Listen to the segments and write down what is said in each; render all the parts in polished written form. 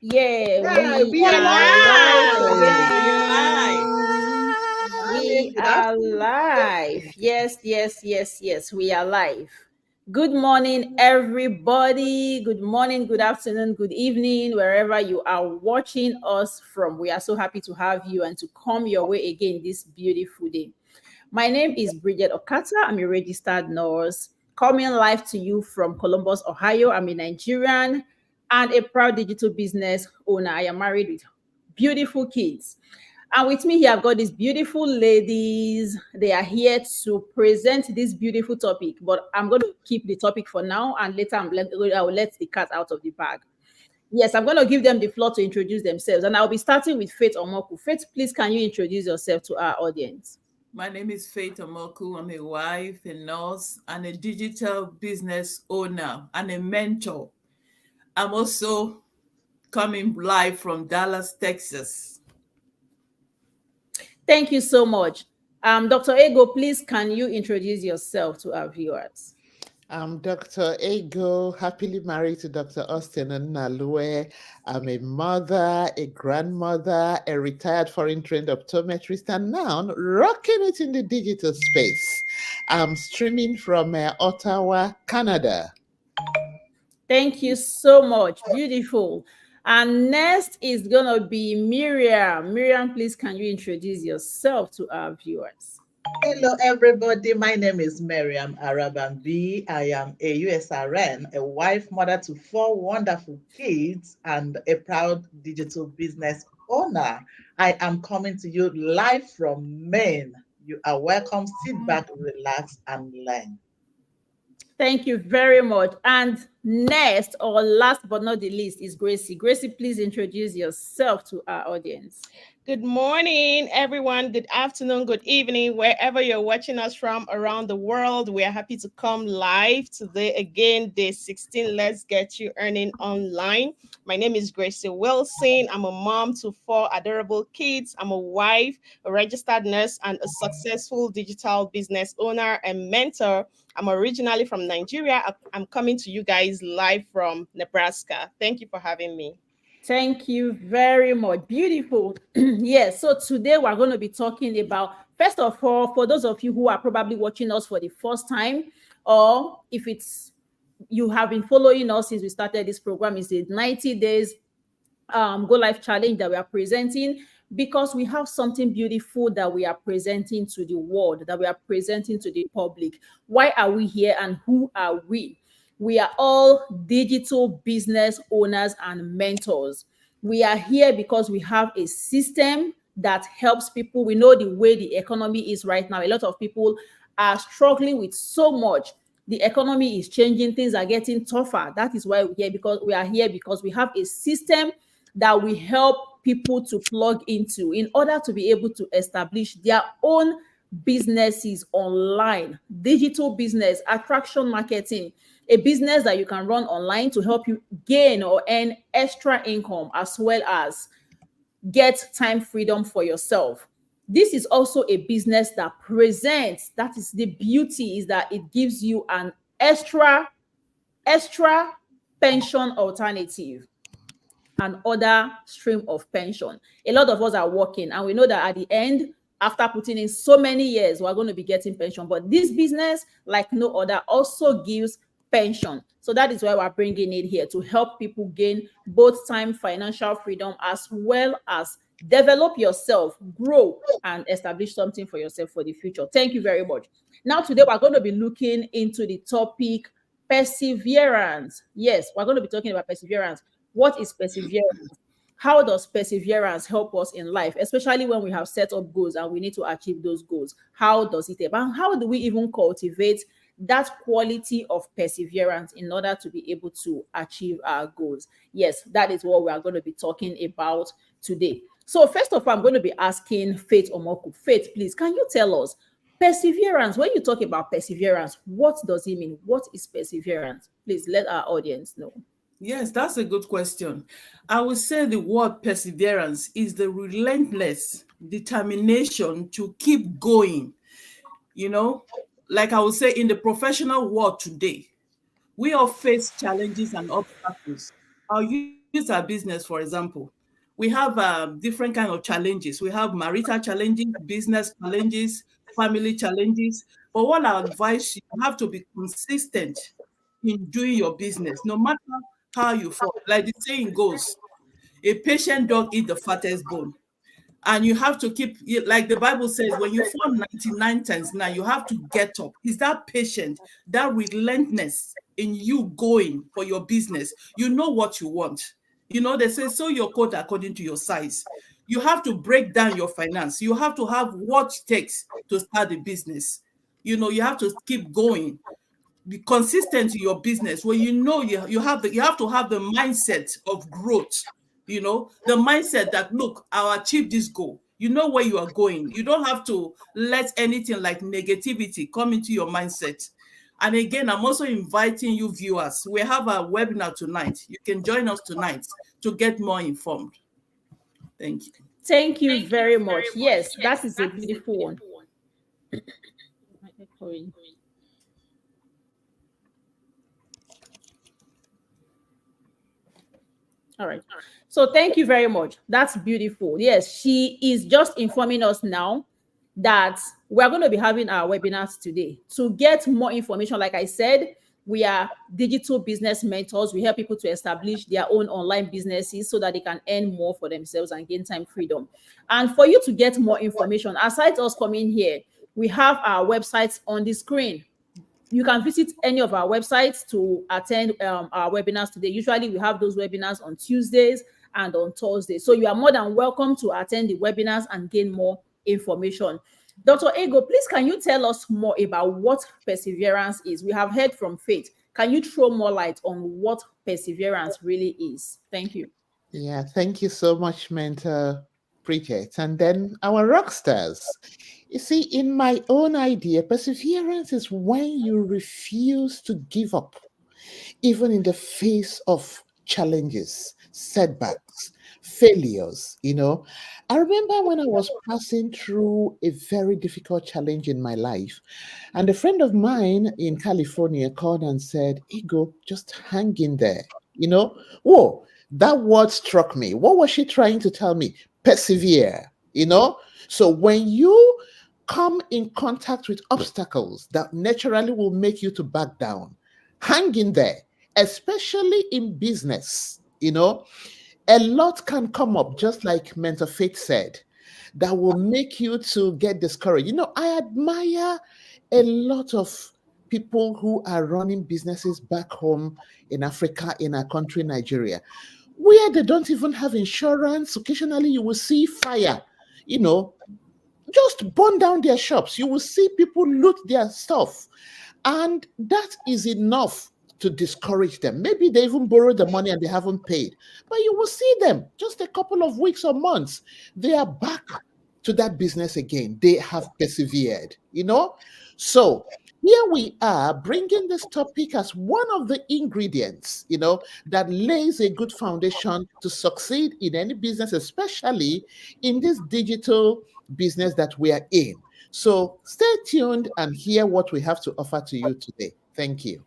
Yeah, Yeah, we we are are live live. We are live. again. Morning, We good are afternoon, good live. evening. Yes. We are live. Good morning, everybody. Good morning, good afternoon, good evening, wherever you are watching us from. We are so happy to have you and to come your way again this beautiful day. My name is Bridget Okata. I'm a registered nurse coming live to you from Columbus, Ohio. I'm a Nigerian and a proud digital business owner. I am married with beautiful kids. And with me here, I've got these beautiful ladies. They are here to present this beautiful topic, but I'm going to keep the topic for now, and later I will let the cat out of the bag. Yes, I'm going to give them the floor to introduce themselves, and I'll be starting with Faith Omoku. Faith, please, can you introduce yourself to our audience? My name is Faith Omoku. I'm a wife, a nurse, and a digital business owner and a mentor. I'm also coming live from Dallas, Texas. Thank you so much. Dr. Ego, please, can you introduce yourself to our viewers? I'm Dr. Ego, happily married to Dr. Austin and Nalue. I'm a mother, a grandmother, a retired foreign trained optometrist, and now rocking it in the digital space. I'm streaming from Ottawa, Canada. Thank you so much. Beautiful. And next is going to be Miriam. Miriam, please, can you introduce yourself to our viewers? Hello, everybody. My name is Miriam Arabambi. I am a USRN, a wife, mother to four wonderful kids, and a proud digital business owner. I am coming to you live from Maine. You are welcome. Sit back, relax, and learn. Thank you very much. And next, or last but not the least, is Gracie. Gracie, please introduce yourself to our audience. Good morning, everyone. Good afternoon, good evening, wherever you're watching us from around the world. We are happy to come live today again, day 16. Let's get you earning online. My name is Gracienwilson. I'm a mom to four adorable kids. I'm a wife, a registered nurse, and a successful digital business owner and mentor. I'm originally from Nigeria. I'm coming to you guys live from Nebraska. Thank you for having me. Thank you very much. Beautiful. Yes. So today we're going to be talking about, first of all, for those of you who are probably watching us for the first time, or if it's you have been following us since we started this program, is the 90 days Go Life Challenge that we are presenting, because we have something beautiful that we are presenting to the world, that we are presenting to the public. Why are we here and who are we? We are all digital business owners and mentors. We are here because we have a system that helps people. We know the way the economy is right now. A lot of people are struggling with so much. The economy is changing, things are getting tougher. That is why we are here because we have a system that we help people to plug into in order to be able to establish their own businesses online, digital business, attraction marketing, a business that you can run online to help you gain or earn extra income, as well as get time freedom for yourself. This is also a business that presents, that is the beauty, is that it gives you an extra pension alternative and other stream of pension. A lot of us are working, and we know that at the end, after putting in so many years, we're going to be getting pension. But this business, like no other, also gives pension. So that is why we're bringing it here, to help people gain both time, financial freedom, as well as develop yourself, grow, and establish something for yourself for the future. Thank you very much. Now, today we're going to be looking into the topic perseverance. Yes, we're going to be talking about perseverance. What is perseverance? How does perseverance help us in life, especially when we have set up goals and we need to achieve those goals? How does it help? And how do we even cultivate that quality of perseverance in order to be able to achieve our goals? Yes, that is what we are going to be talking about today. So, first of all, I'm going to be asking Faith Omoku. Faith, please, can you tell us perseverance? When you talk about perseverance, what does it mean? What is perseverance? Please let our audience know. Yes, that's a good question. I would say the word perseverance is the relentless determination to keep going. You know, like I would say in the professional world today, we all face challenges and obstacles. Our use our business, for example, we have different kind of challenges. We have marital challenges, business challenges, family challenges. But what I advise you, you have to be consistent in doing your business, no matter how you fall. Like the saying goes, a patient dog eat the fattest bone. And you have to keep, like the Bible says, when you fall 99 times now, you have to get up. Is that patient, that relentlessness in you going for your business? You know what you want. You know, they say, sew your coat according to your size. You have to break down your finance. You have to have what it takes to start a business. You know, you have to keep going, be consistent in your business, where you know you have to have the mindset of growth, you know, the mindset that, look, I'll achieve this goal. You know where you are going. You don't have to let anything like negativity come into your mindset. And again, I'm also inviting you viewers. We have a webinar tonight. You can join us tonight to get more informed. Thank you. Thank you very much. Yes, that is a beautiful one. All right. So thank you very much. That's beautiful. Yes, she is just informing us now that we're going to be having our webinars today. To get more information, like I said, we are digital business mentors. We help people to establish their own online businesses so that they can earn more for themselves and gain time freedom. And for you to get more information, aside us coming here, we have our websites on the screen. You can visit any of our websites to attend our webinars today. Usually we have those webinars on Tuesdays and on Thursdays. So you are more than welcome to attend the webinars and gain more information. Dr. Ego, please can you tell us more about what perseverance is? We have heard from Faith. Can you throw more light on what perseverance really is? Thank you. Yeah, thank you so much, Mentor Bridget. And then our rock stars. You see, in my own idea, perseverance is when you refuse to give up, even in the face of challenges, setbacks, failures. I remember when I was passing through a very difficult challenge in my life, and a friend of mine in California called and said, Ego, just hang in there. Whoa, that word struck me. What was she trying to tell me? Persevere. So when you come in contact with obstacles that naturally will make you to back down, hang in there, especially in business. A lot can come up, just like Mentor Faith said, that will make you to get discouraged. I admire a lot of people who are running businesses back home in Africa, in our country, Nigeria, where they don't even have insurance. Occasionally, you will see fire, just burn down their shops. You will see people loot their stuff. And that is enough to discourage them. Maybe they even borrowed the money and they haven't paid. But you will see them just a couple of weeks or months. They are back to that business again. They have persevered, So here we are bringing this topic as one of the ingredients, that lays a good foundation to succeed in any business, especially in this digital business that we are in. So stay tuned and hear what we have to offer to you today. Thank you.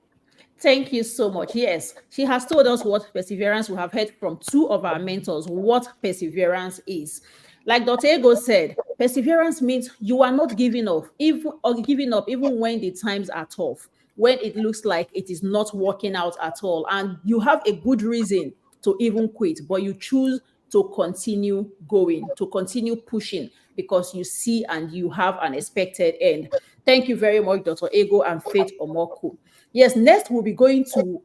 Thank you so much. Yes, she has told us what perseverance. We have heard from two of our mentors what perseverance is. Like Dr. Ego said, perseverance means you are not giving up, even when the times are tough, when it looks like it is not working out at all, and you have a good reason to even quit, but you choose to continue going, to continue pushing because you see and you have an expected end. Thank you very much, Dr. Ego and Faith Omoku. Yes, next we'll be going to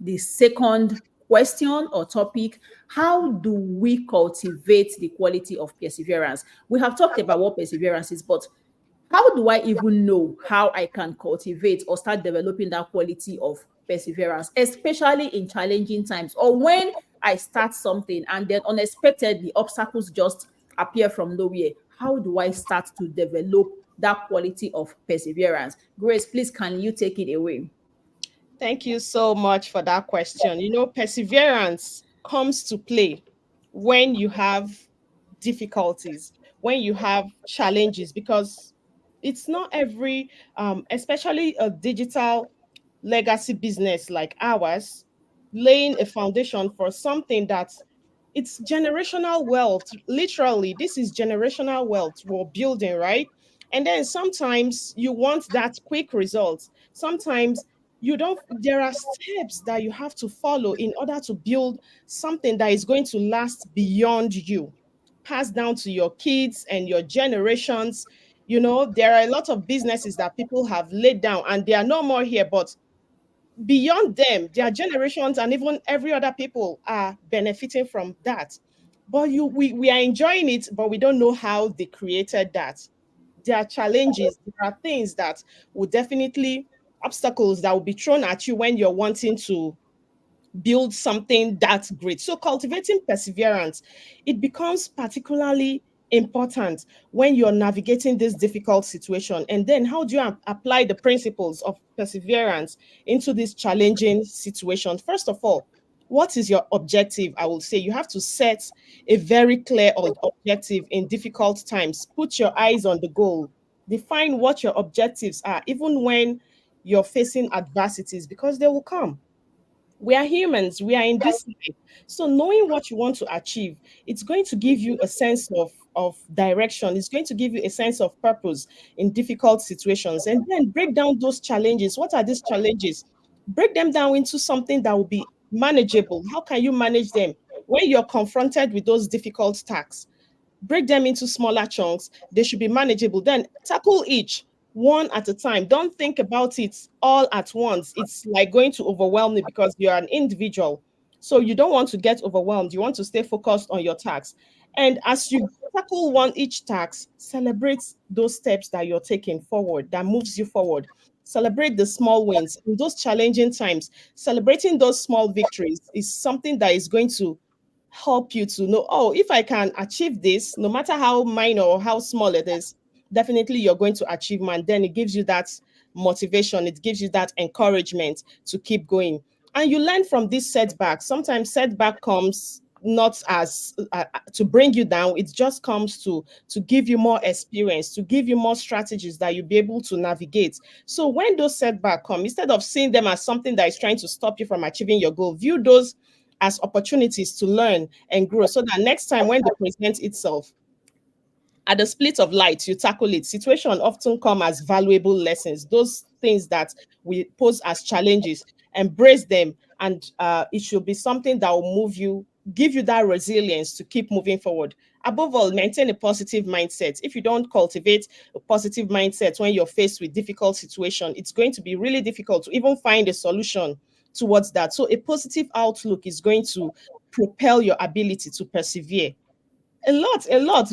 the second question or topic. How do we cultivate the quality of perseverance? We have talked about what perseverance is, but how do I even know how I can cultivate or start developing that quality of perseverance, especially in challenging times or when I start something and then unexpectedly obstacles just appear from nowhere? How do I start to develop that quality of perseverance? Grace, please, can you take it away? Thank you so much for that question. Perseverance comes to play when you have difficulties, when you have challenges, because it's not especially a digital legacy business like ours, laying a foundation for something that it's generational wealth. Literally, this is generational wealth we're building, right? And then sometimes you want that quick results. Sometimes you don't, there are steps that you have to follow in order to build something that is going to last beyond you, pass down to your kids and your generations. You know, there are a lot of businesses that people have laid down and they are no more here, but beyond them, their generations and even every other people are benefiting from that. But we are enjoying it, but we don't know how they created that. There are challenges, there are things that will definitely, obstacles that will be thrown at you when you're wanting to build something that's great. So cultivating perseverance, it becomes particularly important when you're navigating this difficult situation. And then how do you apply the principles of perseverance into this challenging situation? First of all, what is your objective? I will say you have to set a very clear objective in difficult times. Put your eyes on the goal. Define what your objectives are, even when you're facing adversities, because they will come. We are humans, we are in this life. So knowing what you want to achieve, it's going to give you a sense of direction. It's going to give you a sense of purpose in difficult situations. And then break down those challenges. What are these challenges? Break them down into something that will be manageable. How can you manage them when you're confronted with those difficult tasks? Break them into smaller chunks. They should be manageable. Then tackle each one at a time. Don't think about it all at once. It's like going to overwhelm you because you're an individual. So you don't want to get overwhelmed. You want to stay focused on your tasks. And as you tackle one each task, celebrate those steps that you're taking forward, that moves you forward. Celebrate the small wins in those challenging times. Celebrating those small victories is something that is going to help you to know, oh, if I can achieve this, no matter how minor or how small it is, definitely you're going to achieve man. Then it gives you that motivation, it gives you that encouragement to keep going. And you learn from this setback. Sometimes setback comes not as to bring you down, it just comes to give you more experience, to give you more strategies that you'll be able to navigate. So when those setbacks come, instead of seeing them as something that is trying to stop you from achieving your goal, view those as opportunities to learn and grow, so that next time when they present itself at the split of light, you tackle it. Situation often come as valuable lessons. Those things that we pose as challenges, embrace them, and it should be something that will move you, give you that resilience to keep moving forward. Above all, maintain a positive mindset. If you don't cultivate a positive mindset when you're faced with difficult situation, it's going to be really difficult to even find a solution towards that. So a positive outlook is going to propel your ability to persevere. A lot.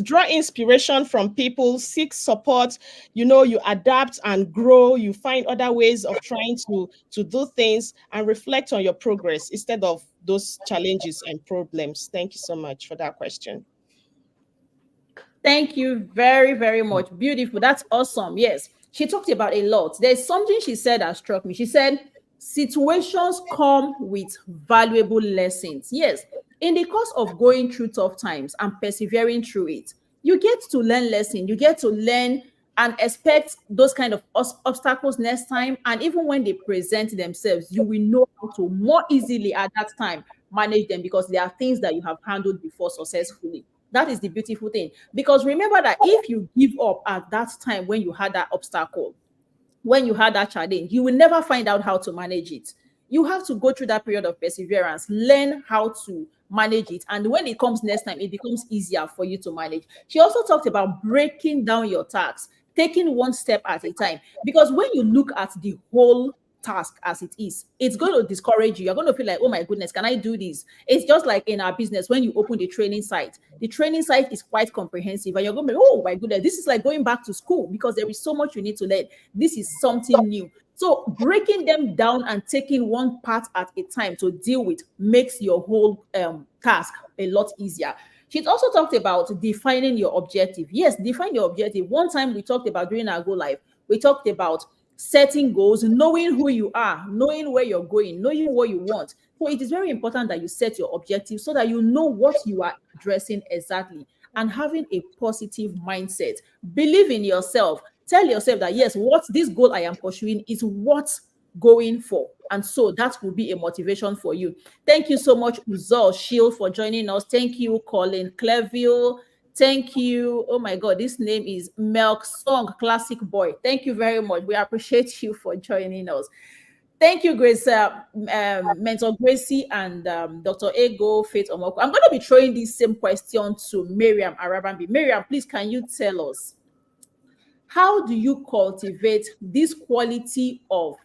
Draw inspiration from people, seek support. You know, you adapt and grow. You find other ways of trying to do things and reflect on your progress instead of those challenges and problems. Thank you so much for that question. Thank you very, very much. Beautiful. That's awesome. Yes. She talked about a lot. There's something she said that struck me. She said, situations come with valuable lessons. Yes. In the course of going through tough times and persevering through it, you get to learn lessons. You get to learn and expect those kind of obstacles next time. And even when they present themselves, you will know how to more easily at that time manage them, because there are things that you have handled before successfully. That is the beautiful thing. Because remember that if you give up at that time when you had that obstacle, when you had that challenge, you will never find out how to manage it. You have to go through that period of perseverance, learn how to manage it. And when it comes next time, it becomes easier for you to manage. She also talked about breaking down your tasks, taking one step at a time. Because when you look at the whole task as it is, it's going to discourage you. You're going to feel like, oh my goodness, can I do this? It's just like in our business when you open the training site. The training site is quite comprehensive, and you're going to be, oh my goodness, this is like going back to school, because there is so much you need to learn. This is something new. So breaking them down and taking one part at a time to deal with makes your whole task a lot easier. She's also talked about defining your objective. Yes, define your objective. One time we talked about during our Go Live, we talked about setting goals, knowing who you are, knowing where you're going, knowing what you want. So it is very important that you set your objective so that you know what you are addressing exactly, and having a positive mindset. Believe in yourself. Tell yourself that yes, what this goal I am pursuing is what going for. And so that will be a motivation for you. Thank you so much, Uzol Shield, for joining us. Thank you, Colin Cleville. Thank you. Oh my God, this name is Melk Song Classic Boy. Thank you very much. We appreciate you for joining us. Thank you, Grace, Mentor Gracie and Dr. Ego, Faith Omoko. I'm going to be throwing this same question to Miriam Arabambi. Miriam, please, can you tell us, how do you cultivate this quality of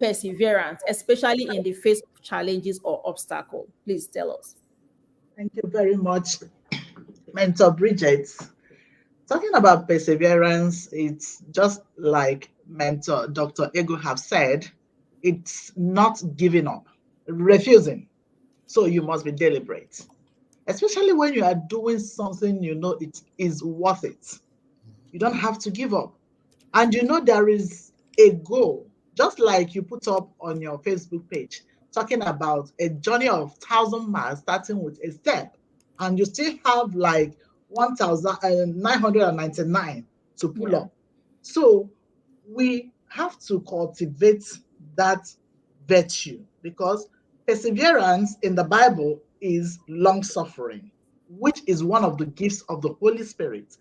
perseverance, especially in the face of challenges or obstacles? Please tell us. Thank you very much, Mentor Bridget. Talking about perseverance, it's just like Mentor Dr. Ego have said, it's not giving up, refusing. So you must be deliberate, especially when you are doing something you know it is worth it. You don't have to give up. And you know there is a goal, just like you put up on your Facebook page, talking about a journey of 1,000 miles starting with a step, and you still have like 1,999 to pull Yeah. up. So we have to cultivate that virtue, because perseverance in the Bible is long suffering, which is one of the gifts of the Holy Spirit.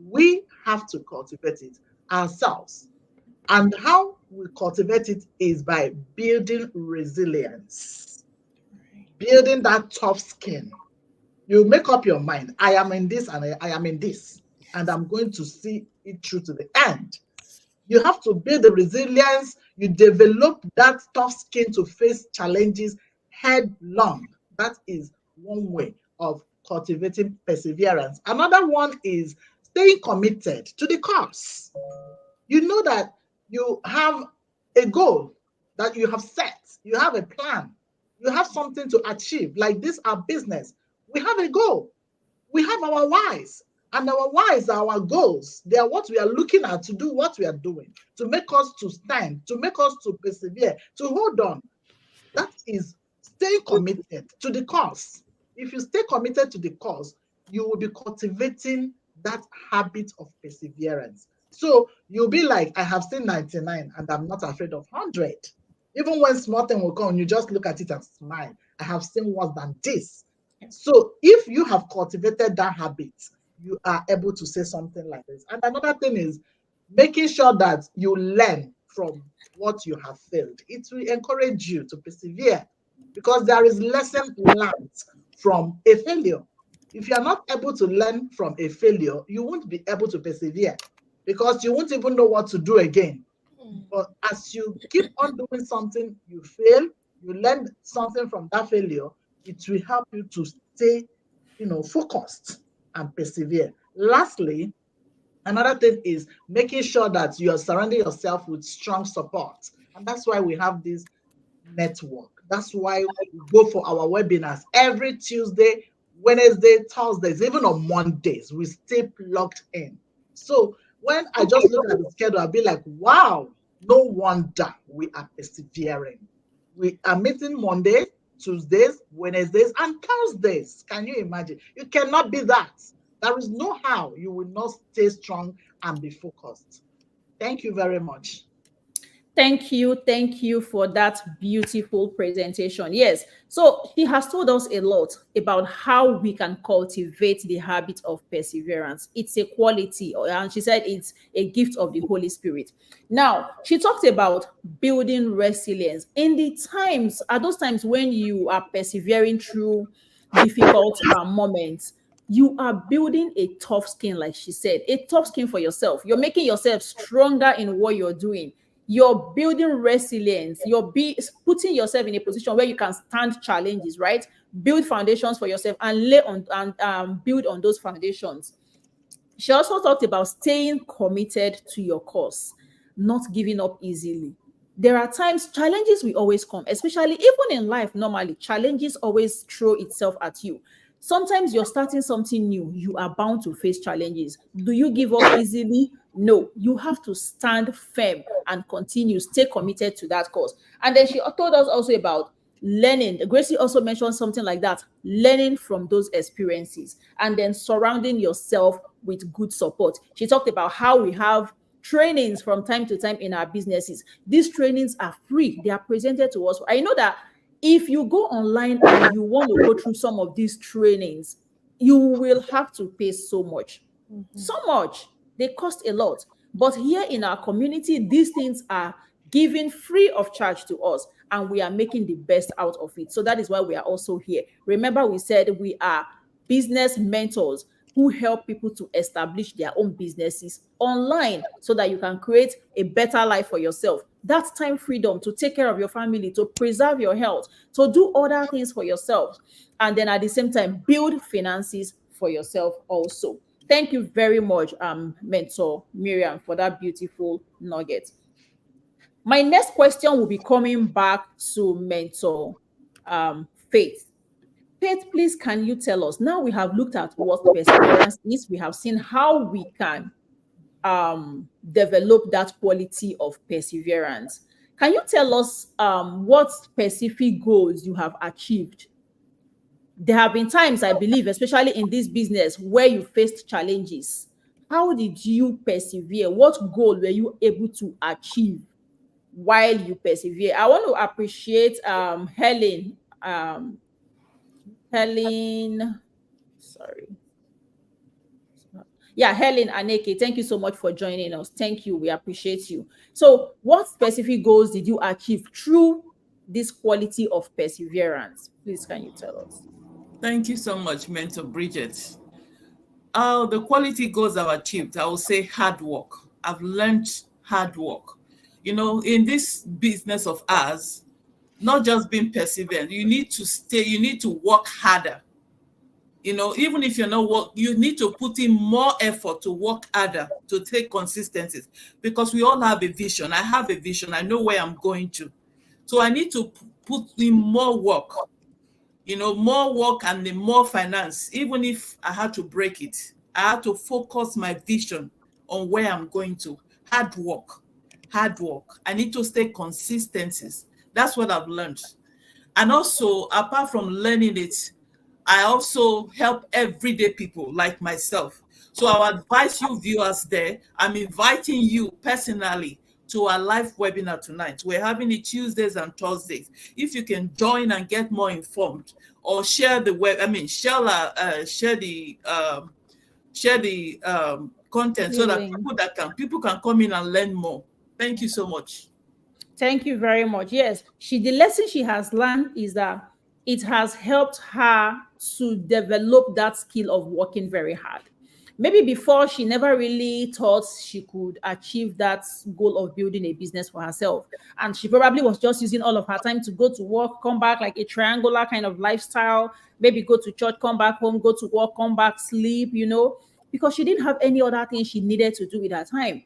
We have to cultivate it ourselves. And how we cultivate it is by building resilience, building that tough skin. You make up your mind, I am in this and I am in this, and I'm going to see it through to the end. You have to build the resilience. You develop that tough skin to face challenges headlong. That is one way of cultivating perseverance. Another one is staying committed to the cause. You know that you have a goal that you have set, you have a plan, you have something to achieve. Like this, our business, we have a goal, we have our whys, and our whys are our goals. They are what we are looking at to do what we are doing, to make us to stand, to make us to persevere, to hold on. That is staying committed to the cause. If you stay committed to the cause, you will be cultivating that habit of perseverance. So you'll be like, I have seen 99 and I'm not afraid of 100. Even when small thing will come, you just look at it and smile. I have seen worse than this. So if you have cultivated that habit, you are able to say something like this. And another thing is making sure that you learn from what you have failed. It will encourage you to persevere, because there is lesson learned from a failure. If you are not able to learn from a failure, you won't be able to persevere, because you won't even know what to do again. But as you keep on doing something, you fail, you learn something from that failure, it will help you to stay, focused and persevere. Lastly, another thing is making sure that you are surrounding yourself with strong support. And that's why we have this network. That's why we go for our webinars every Tuesday, Wednesday, Thursdays, even on Mondays. We stay plugged in. So when I just look at the schedule, I'll be like, wow, no wonder we are persevering. We are meeting Mondays, Tuesdays, Wednesdays, and Thursdays. Can you imagine? You cannot be that. There is no how you will not stay strong and be focused. Thank you very much. Thank you for that beautiful presentation. Yes, so she has told us a lot about how we can cultivate the habit of perseverance. It's a quality, and she said it's a gift of the Holy Spirit. Now, she talked about building resilience in the times, at those times when you are persevering through difficult moments. You are building a tough skin, like she said, a tough skin for yourself. You're making yourself stronger in what you're doing. You're building resilience. Putting yourself in a position where you can stand challenges, right? Build foundations for yourself and lay on and build on those foundations. She also talked about staying committed to your cause, not giving up easily. There are times challenges will always come, especially even in life. Normally, challenges always throw itself at you. Sometimes you're starting something new, you are bound to face challenges. Do you give up easily? No, you have to stand firm and continue, stay committed to that cause. And then she told us also about learning. Gracie also mentioned something like that, learning from those experiences and then surrounding yourself with good support. She talked about how we have trainings from time to time in our businesses. These trainings are free. They are presented to us. I know that if you go online and you want to go through some of these trainings, you will have to pay so much. So much. They cost a lot. But here in our community, these things are given free of charge to us, and we are making the best out of it. So that is why we are also here. Remember, we said we are business mentors who help people to establish their own businesses online so that you can create a better life for yourself. That's time freedom to take care of your family, to preserve your health, to do other things for yourself, and then at the same time build finances for yourself also. Thank you very much, Mentor Miriam, for that beautiful nugget. My next question will be coming back to Mentor Faith. Faith, please, can you tell us? Now we have looked at what perseverance is. We have seen how we can develop that quality of perseverance. Can you tell us what specific goals you have achieved? There have been times, I believe, especially in this business, where you faced challenges. How did you persevere? What goal were you able to achieve while you persevere? I want to appreciate Helen. Helen, sorry. Yeah, Helen Aneke, thank you so much for joining us. Thank you. We appreciate you. So, what specific goals did you achieve through this quality of perseverance? Please, can you tell us? Thank you so much, Mentor Bridget. The quality goals I've achieved, I will say hard work. I've learned hard work. You know, in this business of ours, not just being perseverant, you need to stay, you need to work harder. You know, even if you're not work, you need to put in more effort to work harder, to take consistencies, because we all have a vision. I have a vision. I know where I'm going to. So I need to put in more work, you know, more work and then more finance. Even if I had to break it, I had to focus my vision on where I'm going to. Hard work, hard work. I need to stay consistencies. That's what I've learned. And also, apart from learning it, I also help everyday people like myself. So I'll advise you viewers there. I'm inviting you personally to our live webinar tonight. We're having it Tuesdays and Thursdays. If you can join and get more informed, or share the web, share the content so that people can come in and learn more. Thank you so much. Thank you very much. Yes, the lesson she has learned is that it has helped her to develop that skill of working very hard. Maybe before, she never really thought she could achieve that goal of building a business for herself. And she probably was just using all of her time to go to work, come back, like a triangular kind of lifestyle, maybe go to church, come back home, go to work, come back, sleep, because she didn't have any other thing she needed to do with her time.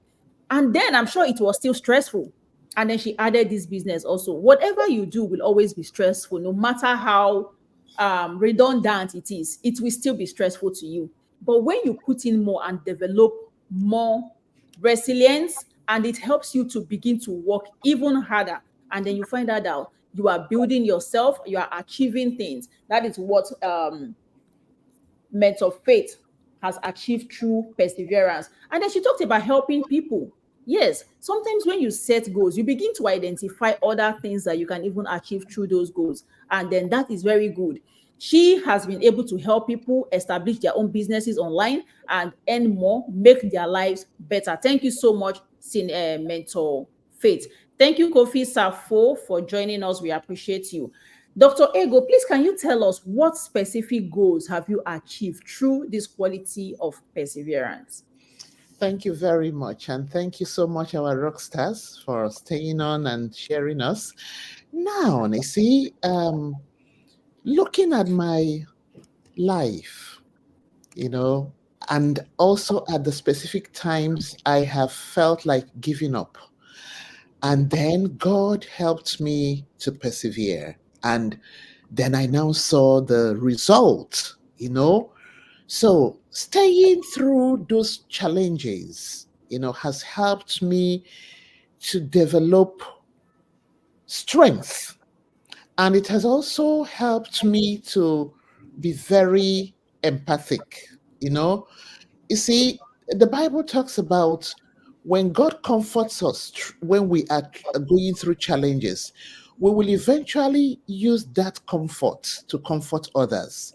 And then I'm sure it was still stressful. And then she added this business also. Whatever you do will always be stressful, no matter how redundant it is, it will still be stressful to you. But when you put in more and develop more resilience, and it helps you to begin to work even harder, and then you find out you are building yourself, you are achieving things. That is what Mentor Faith has achieved through perseverance. And then she talked about helping people. Yes, sometimes when you set goals, you begin to identify other things that you can even achieve through those goals. And then that is very good. She has been able to help people establish their own businesses online and earn more, make their lives better. Thank you so much, Mentor Faith. Thank you, Kofi Safo, for joining us. We appreciate you. Dr. Ego, please, can you tell us what specific goals have you achieved through this quality of perseverance? Thank you very much. And thank you so much, our rock stars, for staying on and sharing us. Now, you see, looking at my life, and also at the specific times I have felt like giving up. And then God helped me to persevere. And then I now saw the result, So staying through those challenges, has helped me to develop strength. And it has also helped me to be very empathic. You see, the Bible talks about when God comforts us when we are going through challenges, we will eventually use that comfort to comfort others.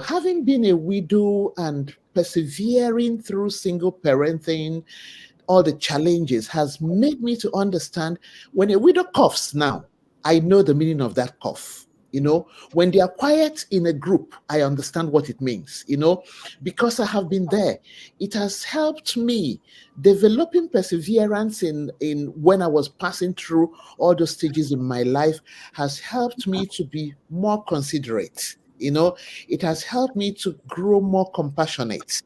Having been a widow and persevering through single parenting, all the challenges has made me to understand when a widow coughs now, I know the meaning of that cough. When they are quiet in a group, I understand what it means, because I have been there. It has helped me developing perseverance in when I was passing through all those stages in my life has helped me to be more considerate. It has helped me to grow more compassionate.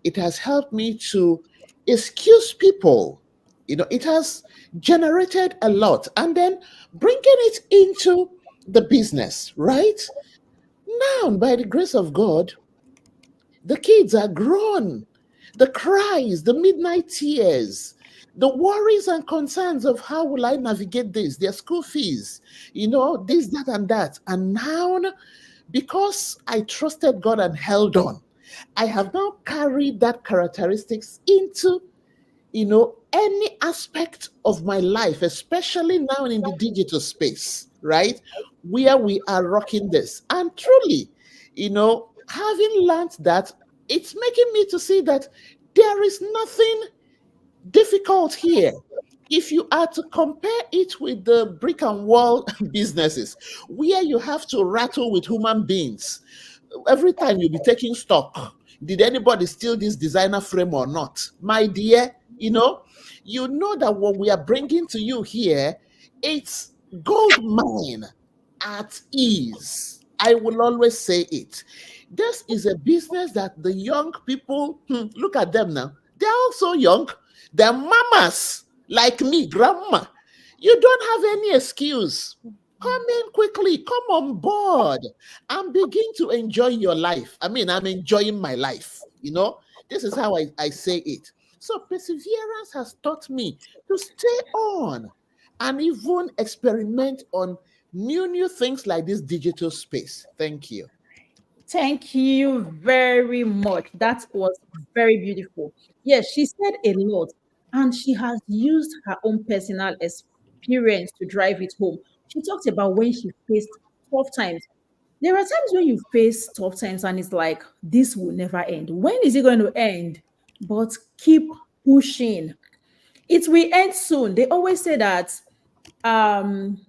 It has helped me to excuse people. It has generated a lot. And then bringing it into the business, right? Now, by the grace of God, the kids are grown. The cries, the midnight tears, the worries and concerns of how will I navigate this, their school fees, this, that, and that. And now, because I trusted God and held on, I have now carried that characteristics into any aspect of my life, especially now in the digital space, right? Where we are rocking this. And truly, having learned that, it's making me to see that there is nothing difficult here. If you are to compare it with the brick and wall businesses, where you have to rattle with human beings, every time you'll be taking stock. Did anybody steal this designer frame or not? My dear, that what we are bringing to you here, it's gold mine at ease. I will always say it. This is a business that the young people, look at them now. They're also young. They're mamas like me, grandma. You don't have any excuse. Come in quickly, come on board and begin to enjoy your life. I mean, I'm enjoying my life. This is how I say it. So, perseverance has taught me to stay on and even experiment on new things like this digital space. Thank you. Thank you very much. That was very beautiful. Yes, she said a lot, and she has used her own personal experience to drive it home. She talked about when she faced tough times. There are times when you face tough times, and it's like, this will never end. When is it going to end? But keep pushing. It will end soon. They always say that, um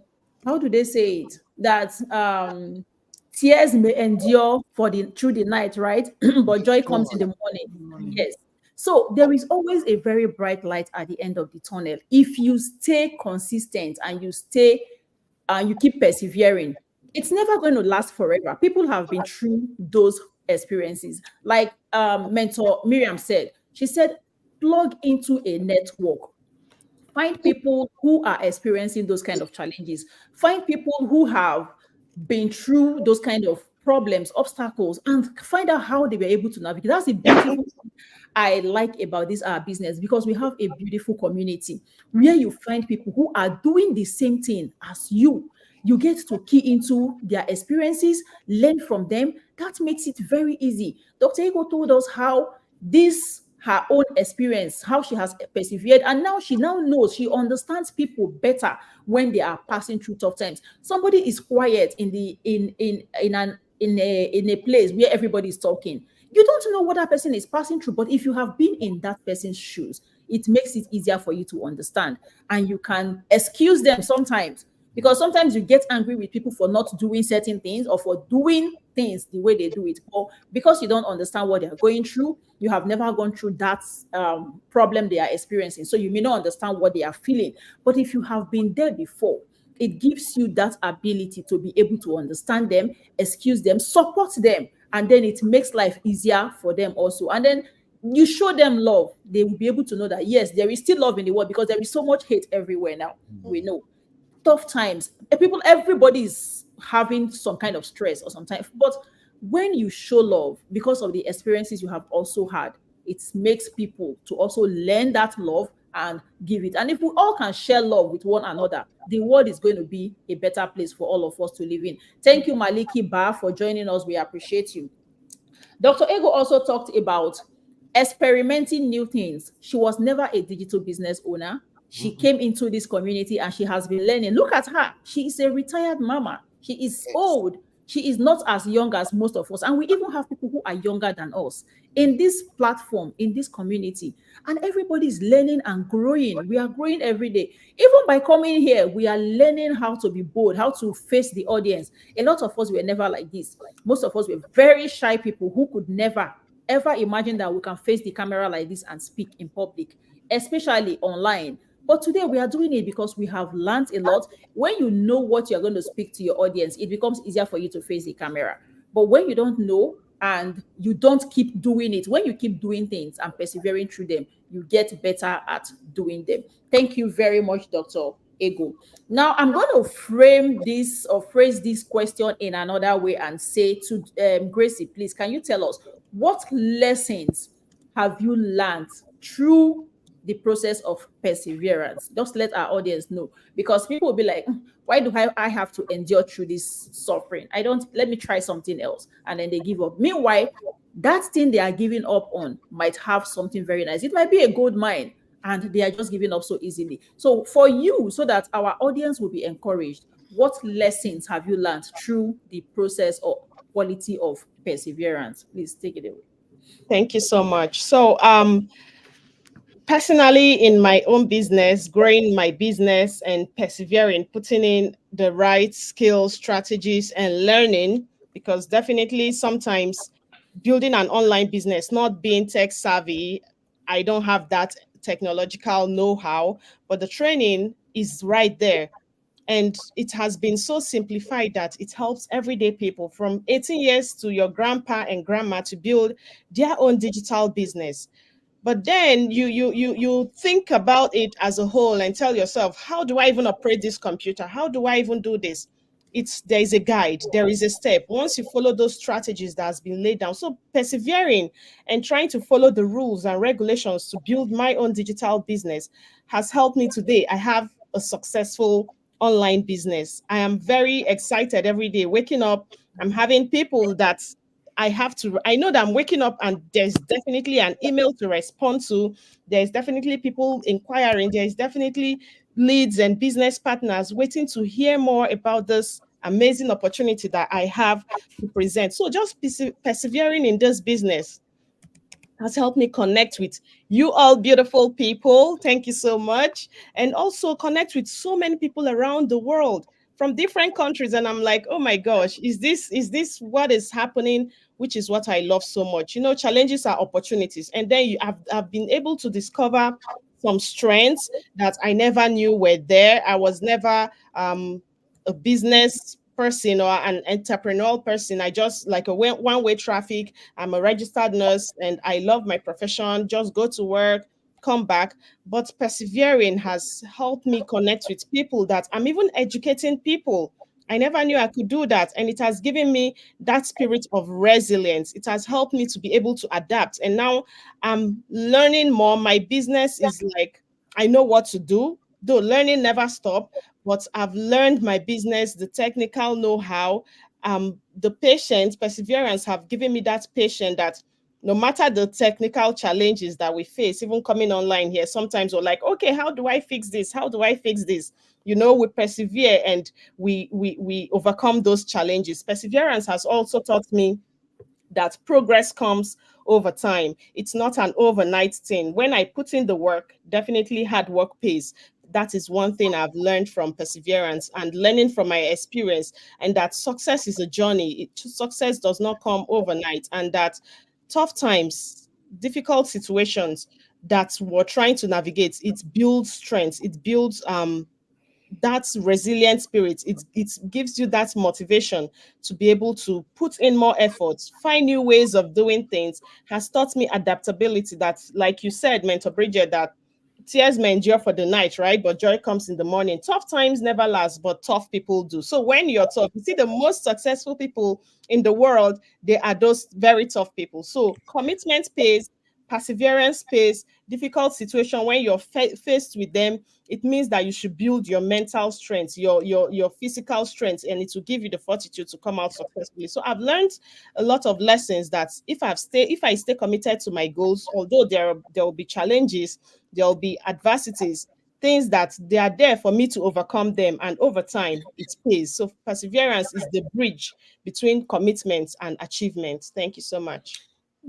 how do they say it, that tears may endure for the through the night, right? But joy comes in the morning. Yes. So there is always a very bright light at the end of the tunnel if you stay consistent and you stay and you keep persevering. It's never going to last forever. People have been through those experiences, like mentor Miriam said. She said, plug into a network. Find people who are experiencing those kind of challenges. Find people who have been through those kind of problems, obstacles, and find out how they were able to navigate. That's a beautiful thing I like about this our business, because we have a beautiful community where you find people who are doing the same thing as you. You get to key into their experiences, learn from them. That makes it very easy. Dr. Ego told us how this her own experience, how she has persevered, and now she now knows, she understands people better when they are passing through tough times. Somebody is quiet in the in a place where everybody is talking. You don't know what that person is passing through, but if you have been in that person's shoes, it makes it easier for you to understand, and you can excuse them sometimes, because sometimes you get angry with people for not doing certain things or for doing things the way they do it, or because you don't understand what they are going through. You have never gone through that problem they are experiencing, so you may not understand what they are feeling. But if you have been there before, it gives you that ability to be able to understand them, excuse them, support them, and then it makes life easier for them also. And then you show them love, they will be able to know that yes, there is still love in the world, because there is so much hate everywhere now. We know tough times. Everybody is having some kind of stress or sometimes. But when you show love, because of the experiences you have also had, it makes people to also learn that love and give it. And if we all can share love with one another, the world is going to be a better place for all of us to live in. Thank you, Maliki Ba, for joining us. We appreciate you. Dr. Ego also talked about experimenting new things. She was never a digital business owner. She Mhm. came into this community and she has been learning. Look at her. She is a retired mama. She is Yes. old. She is not as young as most of us. And we even have people who are younger than us in this platform, in this community. And everybody is learning and growing. We are growing every day. Even by coming here, we are learning how to be bold, how to face the audience. A lot of us were never like this. Most of us were very shy people who could never ever imagine that we can face the camera like this and speak in public, especially online. But today we are doing it because we have learned a lot. When you know what you're going to speak to your audience, it becomes easier for you to face the camera. But when you don't know and you don't keep doing it, when you keep doing things and persevering through them, you get better at doing them. Thank you very much, Dr. Ego. Now I'm going to frame this or phrase this question in another way and say to Gracie, please, can you tell us what lessons have you learned through the process of perseverance? Just let our audience know, because people will be like, why do I have to endure through this suffering? I don't, let me try something else. And then they give up. Meanwhile, that thing they are giving up on might have something very nice. It might be a gold mine and they are just giving up so easily. So for you, so that our audience will be encouraged, what lessons have you learned through the process or quality of perseverance? Please take it away. Thank you so much. So, personally, in my own business, growing my business and persevering, putting in the right skills, strategies, and learning, because definitely sometimes building an online business, not being tech savvy, I don't have that technological know how, but the training is right there. And it has been so simplified that it helps everyday people from 18 years to your grandpa and grandma to build their own digital business. But then you think about it as a whole and tell yourself, how do I even operate this computer? How do I even do this? It's There is a guide, there is a step. Once you follow those strategies that has been laid down, so persevering and trying to follow the rules and regulations to build my own digital business has helped me today. I have a successful online business. I am very excited every day waking up. I'm having people that I know that I'm waking up and there's definitely an email to respond to. There's definitely people inquiring. There's definitely leads and business partners waiting to hear more about this amazing opportunity that I have to present. So just persevering in this business has helped me connect with you all beautiful people. Thank you so much. And also connect with so many people around the world from different countries. And I'm like, oh my gosh, is this what is happening? Which is what I love so much. You know, challenges are opportunities. And then I've been able to discover some strengths that I never knew were there. I was never a business person or an entrepreneurial person. I just like a one-way traffic. I'm a registered nurse and I love my profession. Just go to work, come back. But persevering has helped me connect with people that I'm even educating people. I never knew I could do that. And it has given me that spirit of resilience. It has helped me to be able to adapt. And now I'm learning more. My business is like, I know what to do. Though learning never stop, but I've learned my business, the technical know-how, the patience, perseverance have given me that patience that no matter the technical challenges that we face, even coming online here, sometimes we're like, okay, how do I fix this? How do I fix this? You know, we persevere and we overcome those challenges. Perseverance has also taught me that progress comes over time. It's not an overnight thing. When I put in the work, definitely hard work pays. That is one thing I've learned from perseverance and learning from my experience, and that success is a journey. Success does not come overnight, and that tough times, difficult situations that we're trying to navigate, it builds strength, it builds that resilient spirit. It gives you that motivation to be able to put in more efforts, find new ways of doing things. Has taught me adaptability. That, like you said, Mentor Bridget, that tears may endure for the night, right? But joy comes in the morning. Tough times never last, but tough people do. So when you're tough, you see the most successful people in the world, they are those very tough people. So commitment pays, perseverance pays. Difficult situation, when you're faced with them, it means that you should build your mental strength, your physical strength, and it will give you the fortitude to come out successfully. So I've learned a lot of lessons that if I stay committed to my goals, although there will be challenges, there will be adversities, things that they are there for me to overcome them, and over time it pays. So perseverance is the bridge between commitment and achievement. Thank you so much.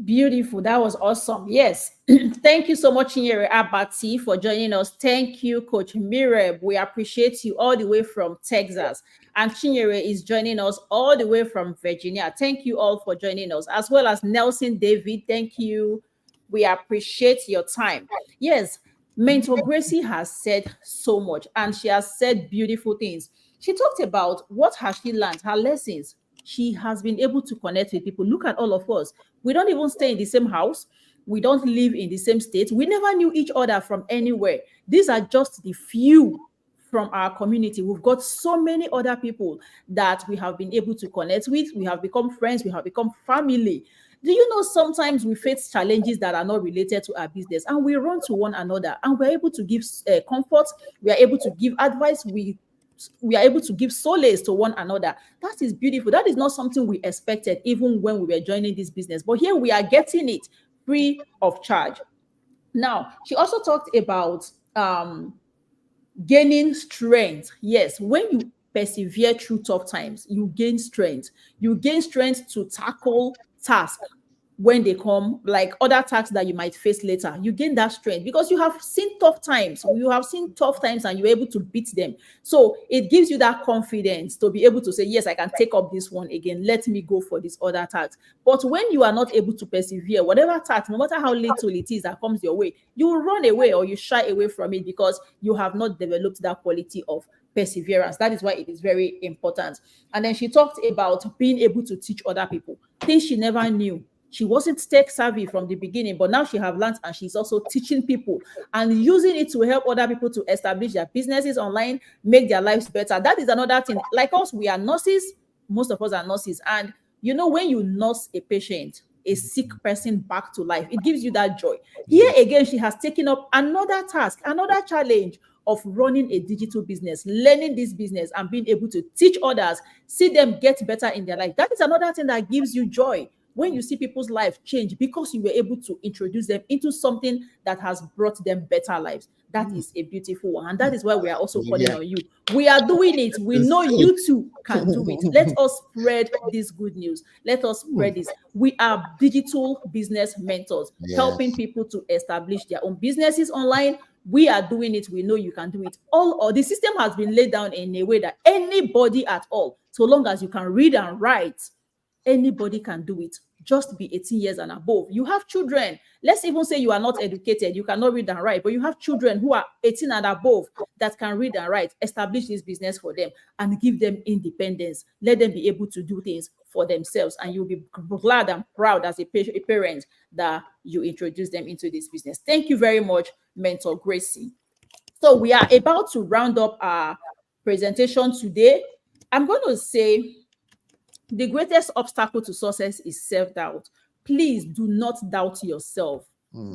Beautiful. That was awesome. Yes. Thank you so much, Chinyere Abati, for joining us. Thank you, Coach Mireb. We appreciate you all the way from Texas. And Chinyere is joining us all the way from Virginia. Thank you all for joining us, as well as Nelson David. Thank you. We appreciate your time. Yes, Mentor Gracie has said so much, and she has said beautiful things. She talked about what has she learned, her lessons. She has been able to connect with people. Look at all of us. We don't even stay in the same house. We don't live in the same state. We never knew each other from anywhere. These are just the few from our community. We've got so many other people that we have been able to connect with. We have become friends. We have become family. Do you know sometimes we face challenges that are not related to our business, and we run to one another, and we're able to give comfort. We are able to give advice. We are able to give solace to one another. That is beautiful. That is not something we expected even when we were joining this business. But here we are getting it free of charge. Now, she also talked about gaining strength. Yes, when you persevere through tough times, you gain strength. You gain strength to tackle tasks when they come, like other tasks that you might face later. You gain that strength because you have seen tough times. You have seen tough times and you're able to beat them. So it gives you that confidence to be able to say, yes, I can take up this one again. Let me go for this other task. But when you are not able to persevere, whatever task, no matter how little it is that comes your way, you will run away or you shy away from it because you have not developed that quality of perseverance. That is why it is very important. And then she talked about being able to teach other people things she never knew. She wasn't tech savvy from the beginning, but now she have learned and she's also teaching people and using it to help other people to establish their businesses online, make their lives better. That is another thing. Like us, we are nurses. Most of us are nurses. And you know, when you nurse a patient, a sick person back to life, it gives you that joy. Here again, she has taken up another task, another challenge of running a digital business, learning this business and being able to teach others, see them get better in their life. That is another thing that gives you joy when you see people's life change because you were able to introduce them into something that has brought them better lives. That is a beautiful one. And that is why we are also calling on you. We are doing it. We know you too can do it. Let us spread this good news. Let us spread this. We are digital business mentors, helping people to establish their own businesses online. We are doing it. We know you can do it. Or the system has been laid down in a way that anybody at all, so long as you can read and write, anybody can do it. Just be 18 years and above. You have children. Let's even say you are not educated. You cannot read and write, but you have children who are 18 and above that can read and write. Establish this business for them and give them independence. Let them be able to do things for themselves. And you'll be glad and proud as a parent that you introduce them into this business. Thank you very much, Mentor Gracie. So we are about to round up our presentation today. I'm going to say the greatest obstacle to success is self-doubt. Please do not doubt yourself.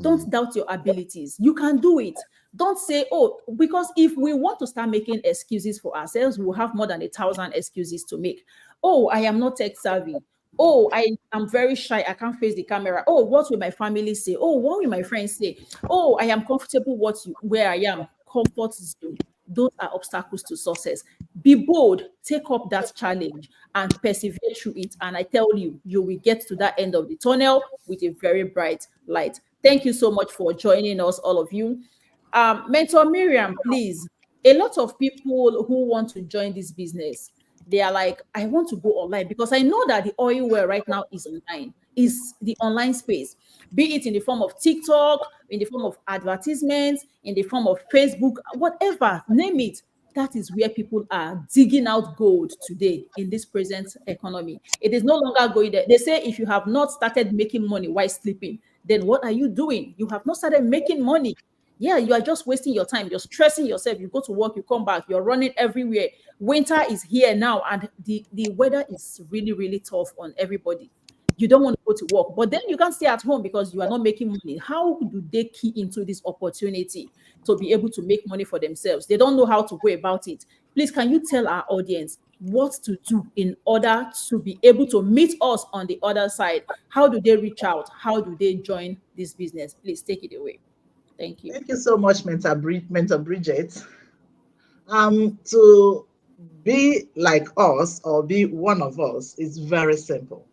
Don't doubt your abilities. You can do it. Don't say, oh, because if we want to start making excuses for ourselves, we'll have more than 1,000 excuses to make. Oh, I am not tech savvy. Oh, I am very shy. I can't face the camera. Oh, what will my family say? Oh, what will my friends say? Oh, I am comfortable where I am. Comfort zone. Those are obstacles to success. Be bold, take up that challenge and persevere through it. And I tell you, you will get to that end of the tunnel with a very bright light. Thank you so much for joining us, all of you. Mentor Miriam, please. A lot of people who want to join this business, they are like, I want to go online because I know that the oil well right now is online, is the online space, be it in the form of TikTok, in the form of advertisements, in the form of Facebook, whatever, name it. That is where people are digging out gold today in this present economy. It is no longer going there. They say if you have not started making money while sleeping, then what are you doing? You have not started making money. Yeah, you are just wasting your time. You're stressing yourself. You go to work, you come back, you're running everywhere. Winter is here now, and the weather is really, really tough on everybody. You don't want to go to work, but then you can't stay at home because you are not making money. How do they key into this opportunity to be able to make money for themselves? They don't know how to go about it. Please, can you tell our audience what to do in order to be able to meet us on the other side? How do they reach out? How do they join this business? Please take it away. Thank you. Thank you so much, Mentor Bridget. To be like us or be one of us is very simple.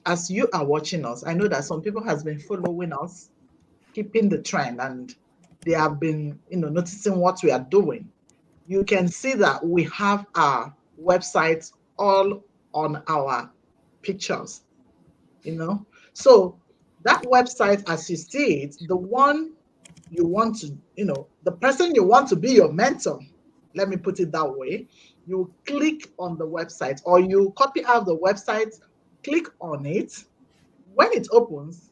As you are watching us, I know that some people has been following us, keeping the trend, and they have been, noticing what we are doing. You can see that we have our websites all on our pictures, you know. So that website, as you see it, the one you want to, the person you want to be your mentor, let me put it that way, you click on the website or you copy out the website, click on it. When it opens,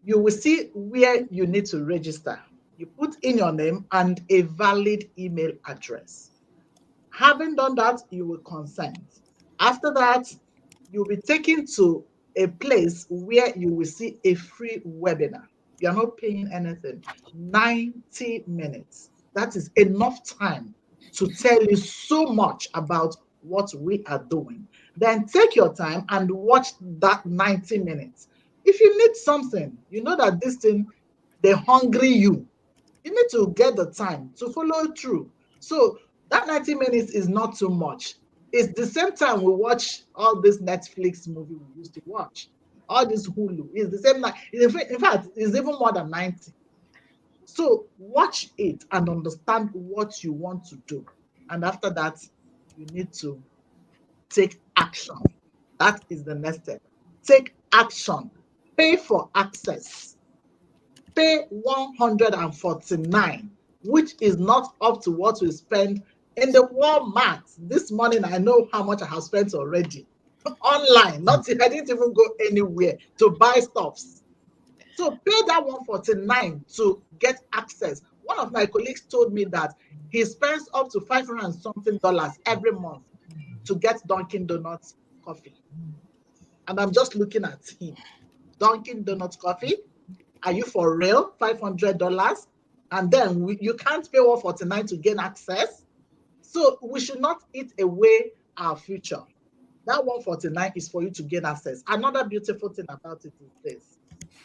you will see where you need to register. You put in your name and a valid email address. Having done that, you will consent. After that, you'll be taken to a place where you will see a free webinar. You're not paying anything. 90 minutes. That is enough time to tell you so much about what we are doing. Then take your time and watch that 90 minutes. If you need something, you know that this thing, they hungry you. You need to get the time to follow through. So that 90 minutes is not too much. It's the same time we watch all this Netflix movie we used to watch, all this Hulu. It's the same night. In fact, it's even more than 90. So watch it and understand what you want to do. And after that, you need to take action. That is the next step. Take action. Pay for access. Pay 149, which is not up to what we spend in the Walmart. This morning, I know how much I have spent already online. I didn't even go anywhere to buy stuffs. So pay that 149 to get access. One of my colleagues told me that he spends up to $500 and something every month to get Dunkin' Donuts coffee. And I'm just looking at him. Dunkin' Donuts coffee. Are you for real? $500? And then you can't pay 149 to gain access. So we should not eat away our future. That 149 is for you to gain access. Another beautiful thing about it is this.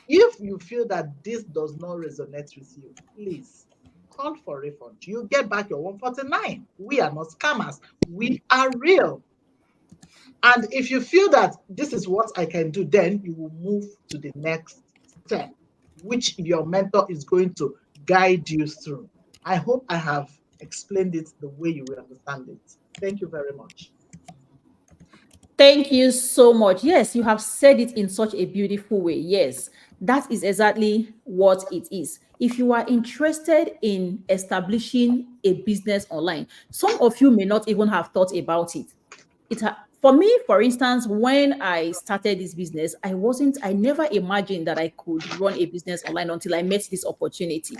If you feel that this does not resonate with you, please call for refund. You get back your 149. We are not scammers. We are real. And if you feel that this is what I can do, then you will move to the next step, which your mentor is going to guide you through. I hope I have explained it the way you will understand it. Thank you very much. Thank you so much. Yes, you have said it in such a beautiful way. Yes, that is exactly what it is. If you are interested in establishing a business online, some of you may not even have thought about it. For me, for instance, when I started this business, I never imagined that I could run a business online until I met this opportunity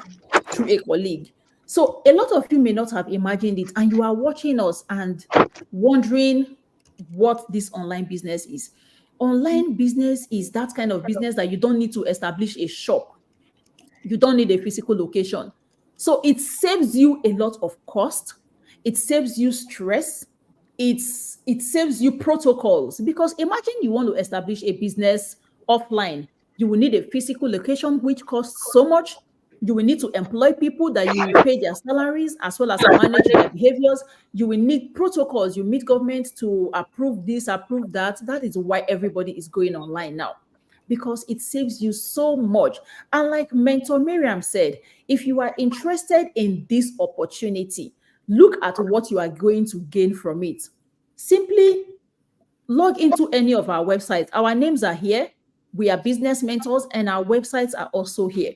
through a colleague. So a lot of you may not have imagined it, and you are watching us and wondering what this online business is. Online business is that kind of business that you don't need to establish a shop. You don't need a physical location. So it saves you a lot of cost. It saves you stress. It saves you protocols, because imagine you want to establish a business offline. You will need a physical location, which costs so much. You will need to employ people that you will pay their salaries as well as manage their behaviors. You will need protocols. You need government to approve this, approve that. That is why everybody is going online now, because it saves you so much. And like Mentor Miriam said, if you are interested in this opportunity, look at what you are going to gain from it. Simply log into any of our websites. Our names are here. We are business mentors, and our websites are also here.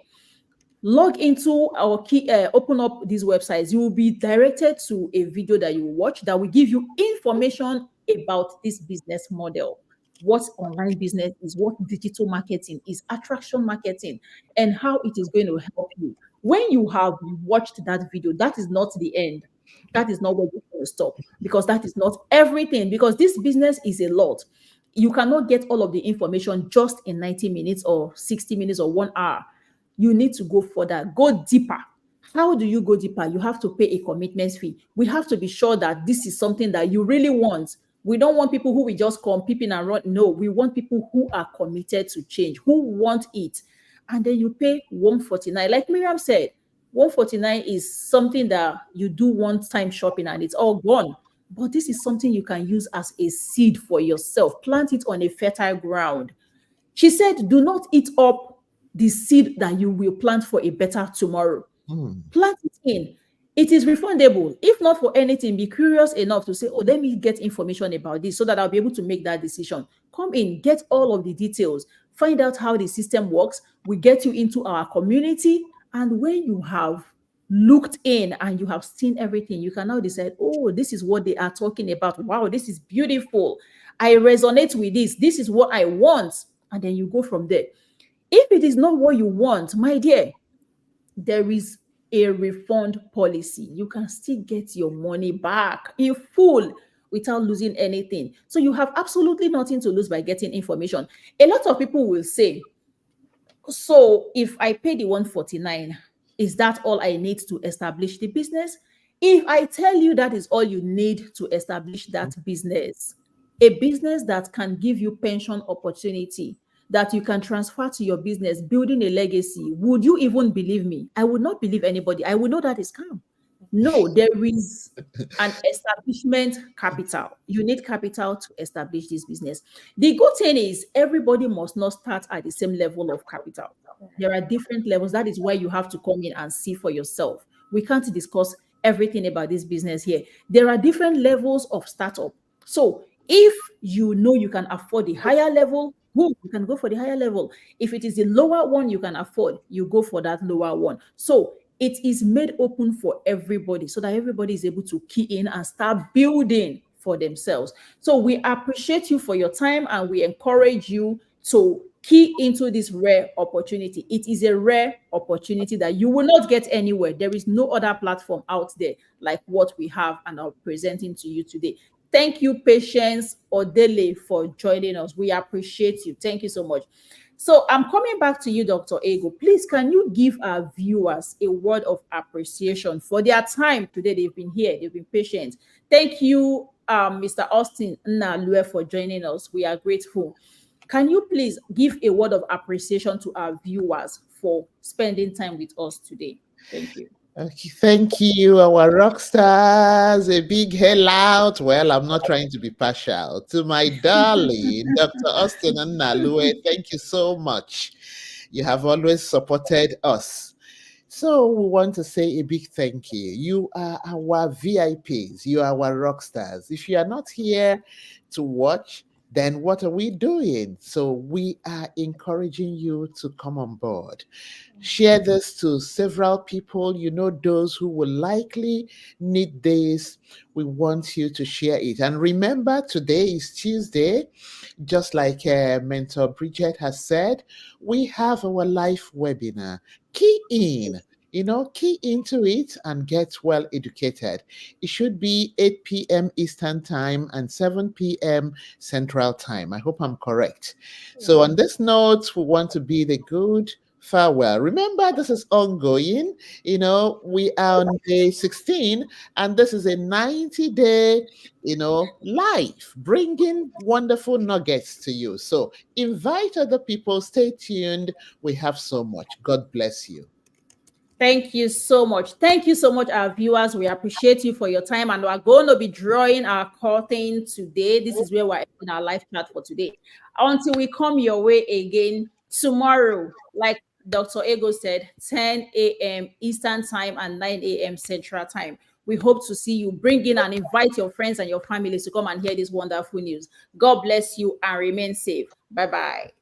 Log into our open up these websites. You will be directed to a video that you will watch that will give you information about this business model, what online business is, what digital marketing is, attraction marketing, and how it is going to help you. When you have watched that video, that is not the end. That is not where you're going to stop, because that is not everything, because this business is a lot. you cannot get all of the information just in 90 minutes or 60 minutes or 1 hour. You need to go further, go deeper. How do you go deeper? You have to pay a commitment fee. We have to be sure that this is something that you really want. We don't want people who will just come peeping and run. No, we want people who are committed to change, who want it. And then you pay 149. Like Miriam said, 149 is something that you do one time shopping and it's all gone. But this is something you can use as a seed for yourself. Plant it on a fertile ground. She said, do not eat up the seed that you will plant for a better tomorrow. Plant it in. It is refundable. If not for anything, be curious enough to say, oh, let me get information about this so that I'll be able to make that decision. Come in, get all of the details, find out how the system works. We get you into our community. And when you have looked in and you have seen everything, you can now decide, oh, this is what they are talking about. Wow, this is beautiful. I resonate with this. This is what I want. And then you go from there. If it is not what you want, my dear, there is a refund policy. You can still get your money back in full without losing anything. So you have absolutely nothing to lose by getting information. A lot of people will say, so if I pay the 149, is that all I need to establish the business? If I tell you that is all you need to establish that business, a business that can give you pension opportunity, that you can transfer to your business, building a legacy, would you even believe me? I would not believe anybody. I would know that is scam. No, there is an establishment capital. You need capital to establish this business. The good thing is everybody must not start at the same level of capital. There are different levels. That is why you have to come in and see for yourself. We can't discuss everything about this business here. There are different levels of startup. So if you know you can afford the higher level, you can go for the higher level. If it is the lower one you can afford, you go for that lower one. So it is made open for everybody so that everybody is able to key in and start building for themselves. So we appreciate you for your time and we encourage you to key into this rare opportunity. It is a rare opportunity that you will not get anywhere. There is no other platform out there like what we have and are presenting to you today. Thank you, Patience Odele, for joining us. We appreciate you. Thank you so much. So I'm coming back to you, Dr. Ego. Please, can you give our viewers a word of appreciation for their time today? They've been here. They've been patient. Thank you, Mr. Austin Nalue, for joining us. We are grateful. Can you please give a word of appreciation to our viewers for spending time with us today? Thank you. Okay, thank you, our rock stars. A big hell out. Well, I'm not trying to be partial. To my darling, Dr. Austin and Nalue, thank you so much. You have always supported us. So we want to say a big thank you. You are our VIPs. You are our rock stars. If you are not here to watch, then what are we doing? So we are encouraging you to come on board. Share this to several people. You know, those who will likely need this. We want you to share it. And remember, today is Tuesday. Just like Mentor Bridget has said, we have our live webinar. Key in. Key into it and get well educated. It should be 8 p.m. Eastern Time and 7 p.m. Central Time. I hope I'm correct. So on this note, we want to bid a good farewell. Remember, this is ongoing. We are on day 16, and this is a 90-day, life, bringing wonderful nuggets to you. So invite other people. Stay tuned. We have so much. God bless you. Thank you so much. Thank you so much, our viewers. We appreciate you for your time, and we're going to be drawing our curtain today. This is where we're in our live chat for today. Until we come your way again tomorrow, like Dr. Ego said, 10 a.m. Eastern Time and 9 a.m. Central Time. We hope to see you. Bring in and invite your friends and your families to come and hear this wonderful news. God bless you and remain safe. Bye-bye.